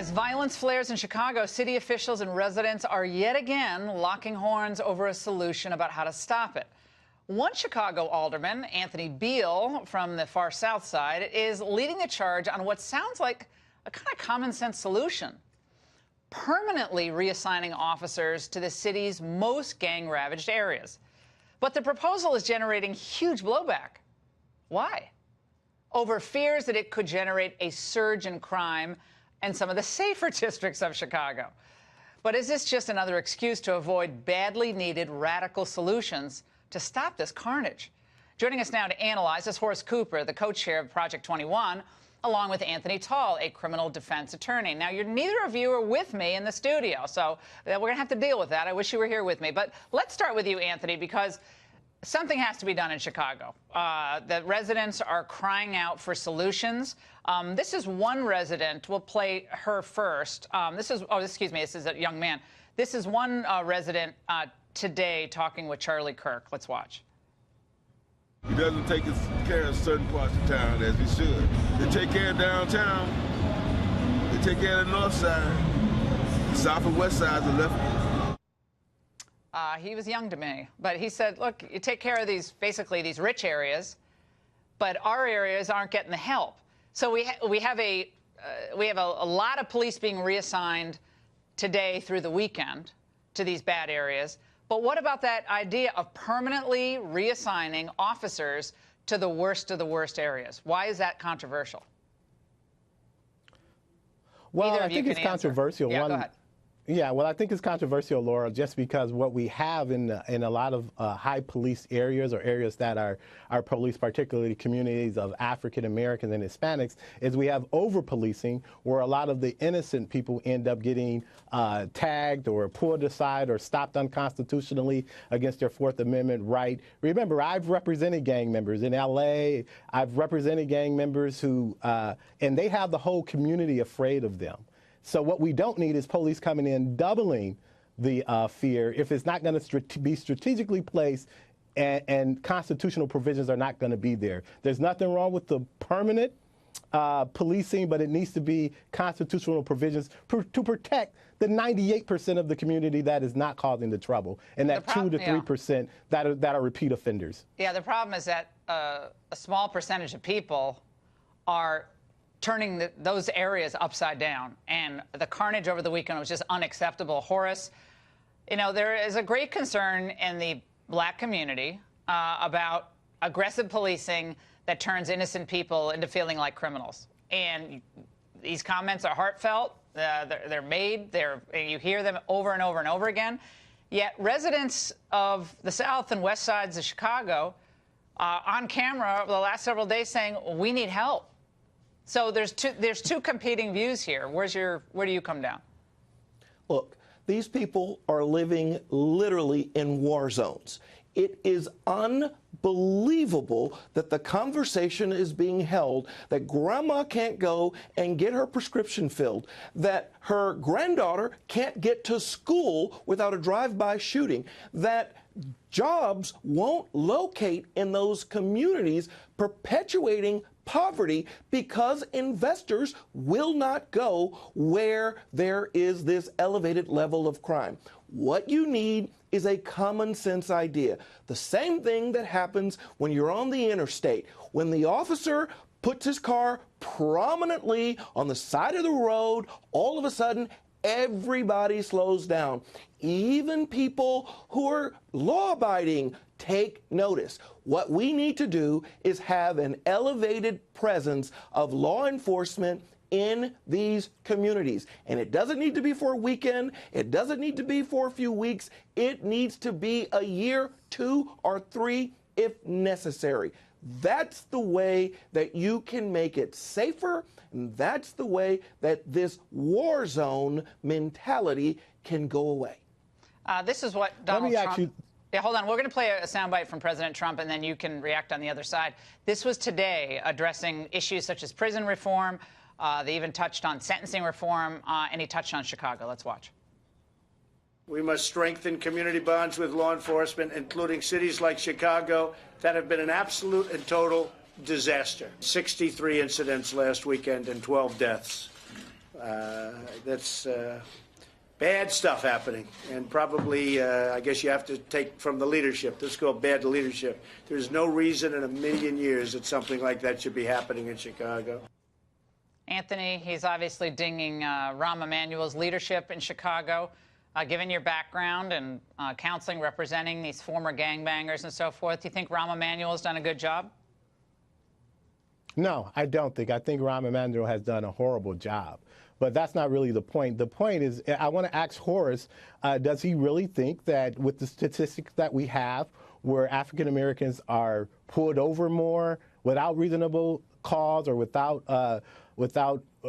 As violence flares in Chicago, city officials and residents are yet again locking horns over a solution about how to stop it. One Chicago alderman, Anthony Beale, from the far south side, is leading the charge on what sounds like a kind of common sense solution: permanently reassigning officers to the city's most gang-ravaged areas. But the proposal is generating huge blowback. Why? Over fears that it could generate a surge in crime in some of the safer districts of Chicago. But is this just another excuse to avoid badly needed radical solutions to stop this carnage? Joining us now to analyze is Horace Cooper, the co-chair of Project 21, along with Anthony Tall, a criminal defense attorney. Now, neither of you are with me in the studio, so we're going to have to deal with that. I wish you were here with me. But let's start with you, Anthony, because something has to be done in Chicago. The residents are crying out for solutions. This is one resident. We'll play her first. This is a young man. This is one resident today talking with Charlie Kirk. Let's watch. He doesn't take care of certain parts of town as he should. They take care of downtown. They take care of the north side. The south and west sides are left. He was young to me, but he said, look, you take care of these rich areas, but our areas aren't getting the help. So we have a lot of police being reassigned today through the weekend to these bad areas. But what about that idea of permanently reassigning officers to the worst of the worst areas? Why is that controversial? Well, I think it's controversial. Yeah, go ahead. Yeah, well, I think it's controversial, Laura, just because what we have in a lot of high police areas, or areas that are police, particularly communities of African Americans and Hispanics, is we have over-policing, where a lot of the innocent people end up getting tagged or pulled aside or stopped unconstitutionally against their Fourth Amendment right. Remember, I've represented gang members in L.A. I've represented gang members who, and they have the whole community afraid of them. So what we don't need is police coming in doubling the fear if it's not going to be strategically placed, and constitutional provisions are not going to be there. There's nothing wrong with the permanent policing, but it needs to be constitutional provisions to protect the 98% of the community that is not causing the trouble, and that 2 to 3% that are repeat offenders. Yeah, the problem is that a small percentage of people are turning those areas upside down, and the carnage over the weekend was just unacceptable. Horace, you know, there is a great concern in the black community about aggressive policing that turns innocent people into feeling like criminals. And these comments are heartfelt. They're made. You hear them over and over and over again. Yet residents of the south and west sides of Chicago on camera over the last several days saying, we need help. So there's two competing views here. Where do you come down? Look, these people are living literally in war zones. It is unbelievable that the conversation is being held that grandma can't go and get her prescription filled, that her granddaughter can't get to school without a drive-by shooting, that jobs won't locate in those communities, perpetuating poverty because investors will not go where there is this elevated level of crime. What you need is a common sense idea. The same thing that happens when you're on the interstate. When the officer puts his car prominently on the side of the road, all of a sudden, everybody slows down. Even people who are law-abiding take notice. What we need to do is have an elevated presence of law enforcement in these communities. And it doesn't need to be for a weekend. It doesn't need to be for a few weeks. It needs to be a year, 2 or 3, if necessary. That's the way that you can make it safer, and that's the way that this war zone mentality can go away. This is what Donald Trump... Yeah, hold on. We're going to play a soundbite from President Trump, and then you can react on the other side. This was today addressing issues such as prison reform. They even touched on sentencing reform, and he touched on Chicago. Let's watch. We must strengthen community bonds with law enforcement, including cities like Chicago that have been an absolute and total disaster. 63 incidents last weekend and 12 deaths. That's bad stuff happening, and probably, I guess you have to take from the leadership. This is called bad leadership. There's no reason in a million years that something like that should be happening in Chicago. Anthony, he's obviously dinging Rahm Emanuel's leadership in Chicago. Given your background and counseling, representing these former gangbangers and so forth, do you think Rahm Emanuel has done a good job? No, I don't think. I think Rahm Emanuel has done a horrible job. But that's not really the point. The point is, I want to ask Horace, does he really think that with the statistics that we have, where African Americans are pulled over more without reasonable cause or without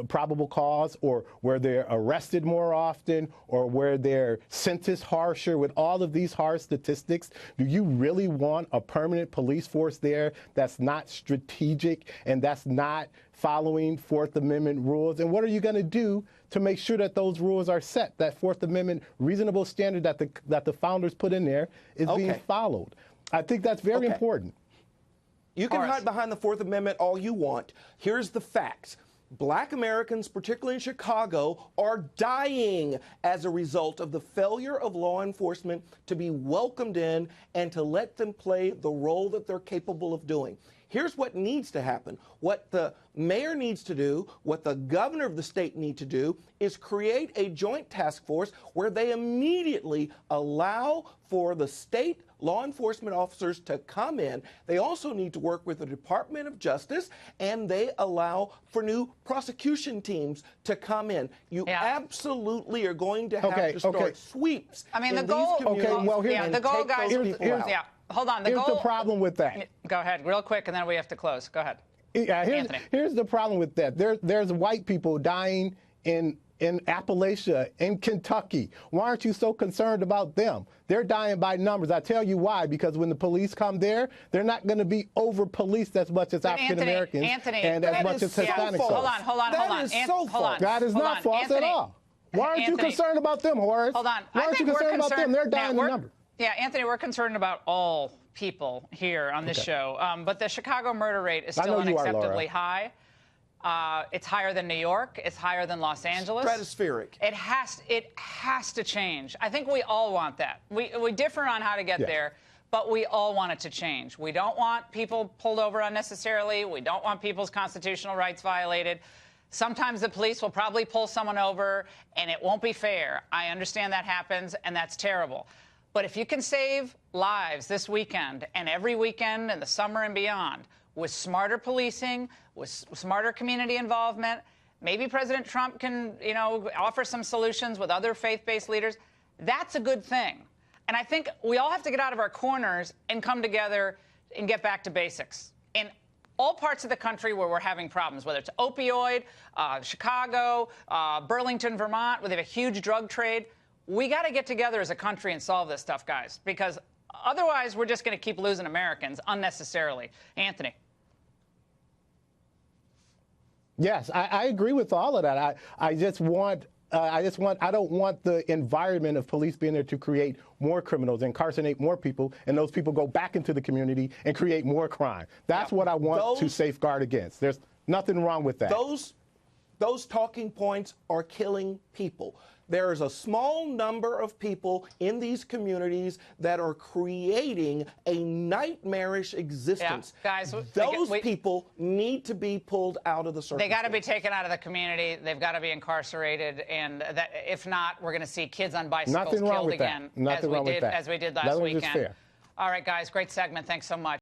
probable cause, or where they're arrested more often, or where they're sentenced harsher, with all of these hard statistics, do you really want a permanent police force there that's not strategic and that's not following Fourth Amendment rules? And what are you going to do to make sure that those rules are set, that Fourth Amendment reasonable standard that the founders put in there is being followed? I think that's very important. You can hide behind the Fourth Amendment all you want. Here's the facts. Black Americans, particularly in Chicago, are dying as a result of the failure of law enforcement to be welcomed in and to let them play the role that they're capable of doing. Here's what needs to happen. What the mayor needs to do, what the governor of the state needs to do, is create a joint task force where they immediately allow for the state law enforcement officers to come in. They also need to work with the Department of Justice, and they allow for new prosecution teams to come in. You absolutely are going to have to start sweeps. I mean, the goal. The goal, guys. Hold on. Here's the problem with that. Go ahead, real quick, and then we have to close. Go ahead. Here's the problem with that. There's white people dying in Appalachia, in Kentucky. Why aren't you so concerned about them? They're dying by numbers. I tell you why. Because when the police come there, they're not going to be over-policed as much as African Americans and as much as Hispanics are. Hold on. That is not false at all. Why aren't you concerned about them, Horace? Hold on. Why aren't you concerned about them? They're dying in numbers. Yeah, Anthony, we're concerned about all people here on this show. But the Chicago murder rate is still unacceptably high. It's higher than New York. It's higher than Los Angeles. Stratospheric. It has to change. I think we all want that. We differ on how to get there, but we all want it to change. We don't want people pulled over unnecessarily. We don't want people's constitutional rights violated. Sometimes the police will probably pull someone over, and it won't be fair. I understand that happens, and that's terrible. But if you can save lives this weekend and every weekend in the summer and beyond with smarter policing, with smarter community involvement, maybe President Trump can, offer some solutions with other faith-based leaders. That's a good thing. And I think we all have to get out of our corners and come together and get back to basics. In all parts of the country where we're having problems, whether it's opioid, Chicago, Burlington, Vermont, where they have a huge drug trade, we got to get together as a country and solve this stuff, guys, because otherwise we're just going to keep losing Americans unnecessarily. Anthony. Yes, I agree with all of that. I don't want the environment of police being there to create more criminals, incarcerate more people, and those people go back into the community and create more crime. That's what I want to safeguard against. There's nothing wrong with that. Those talking points are killing people. There is a small number of people in these communities that are creating a nightmarish existence. Yeah, guys, those people need to be pulled out of the circumstance. They got to be taken out of the community. They've got to be incarcerated, and that, if not, we're going to see kids on bicycles killed again, as we did last weekend. All right, guys, great segment. Thanks so much.